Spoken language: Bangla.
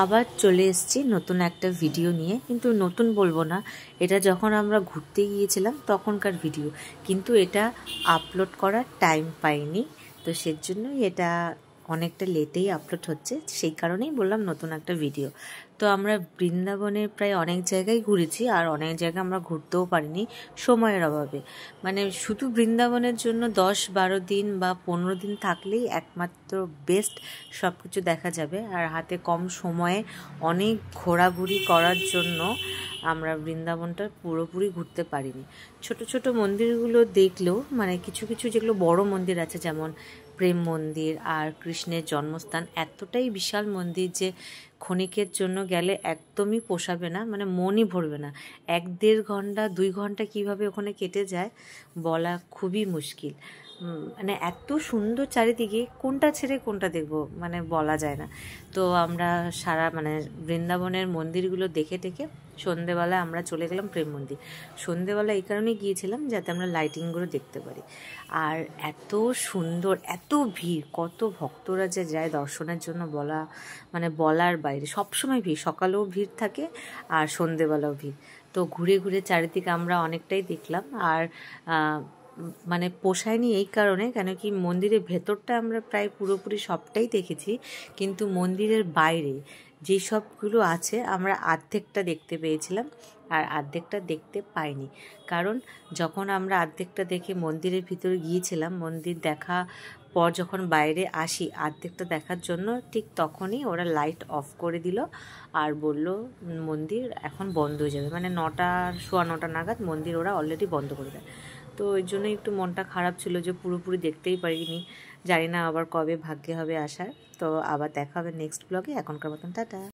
আবার চলে এসেছি নতুন একটা ভিডিও নিয়ে, কিন্তু নতুন বলবো না, এটা যখন আমরা ঘুরতে গিয়েছিলাম তখনকার ভিডিও, কিন্তু এটা আপলোড করার টাইম পাইনি, তো সেজন্যই এটা অনেকটা লেটেই আপলোড হচ্ছে, সেই কারণেই বললাম নতুন একটা ভিডিও। তো আমরা বৃন্দাবনে প্রায় অনেক জায়গায় ঘুরেছি, আর অনেক জায়গায় আমরা ঘুরতেও পারিনি সময়ের অভাবে। মানে শুধু বৃন্দাবনের জন্য 10-12 দিন বা 15 দিন থাকলেই একমাত্র বেস্ট সব কিছু দেখা যাবে, আর হাতে কম সময়ে অনেক ঘোরাঘুরি করার জন্য আমরা বৃন্দাবনটা পুরোপুরি ঘুরতে পারিনি। ছোট ছোট মন্দিরগুলো দেখলেও, মানে কিছু কিছু যেগুলো বড় মন্দির আছে, যেমন প্রেম মন্দির আর কৃষ্ণের জন্মস্থান, এতটাই বিশাল মন্দির যে ক্ষণিকের জন্য গেলে একদমই পোষাবে না, মানে মনই ভরবে না। 1-1.5 ঘন্টা 2 ঘন্টা কিভাবে ওখানে কেটে যায় বলা খুবই মুশকিল। মানে এত সুন্দর চারিদিকে, কোনটা ছেড়ে কোনটা দেখবো মানে বলা যায় না। তো আমরা মানে বৃন্দাবনের মন্দিরগুলো দেখে টেকে সন্ধেবেলা আমরা চলে গেলাম প্রেম মন্দির। সন্ধেবেলা এই কারণে গিয়েছিলাম যাতে আমরা লাইটিংগুলো দেখতে পারি। আর এত সুন্দর, এত ভিড়, কত ভক্তরা যে যায় দর্শনের জন্য বলার বাইরে। সবসময় ভিড়, সকালেও ভিড় থাকে আর সন্ধেবেলাও ভিড়। তো ঘুরে ঘুরে চারিদিকে আমরা অনেকটাই দেখলাম, আর মানে পোষায়নি এই কারণে, কেন কি মন্দিরের ভেতরটা আমরা প্রায় পুরোপুরি সবটাই দেখেছি, কিন্তু মন্দিরের বাইরে যেই সবগুলো আছে আমরা অর্ধেকটা দেখতে পেয়েছিলাম, আর অর্ধেকটা দেখতে পাইনি। কারণ যখন আমরা অর্ধেকটা দেখে মন্দিরের ভিতরে গিয়েছিলাম, মন্দির দেখা পর যখন বাইরে আসি অর্ধেকটা দেখার জন্য, ঠিক তখনই ওরা লাইট অফ করে দিল আর বলল মন্দির এখন বন্ধ হয়ে যাবে, মানে 9:15 নাগাদ মন্দির ওরা অলরেডি বন্ধ করে দেয়। তো ওই জন্য একটু মনটা খারাপ ছিল যে পুরোপুরি দেখতেই পারিনি। জানি না আবার কবে ভাগ্যে হবে আসার। তো আবার দেখা হবে নেক্সট ব্লগে। এখনকার মতন টাটা।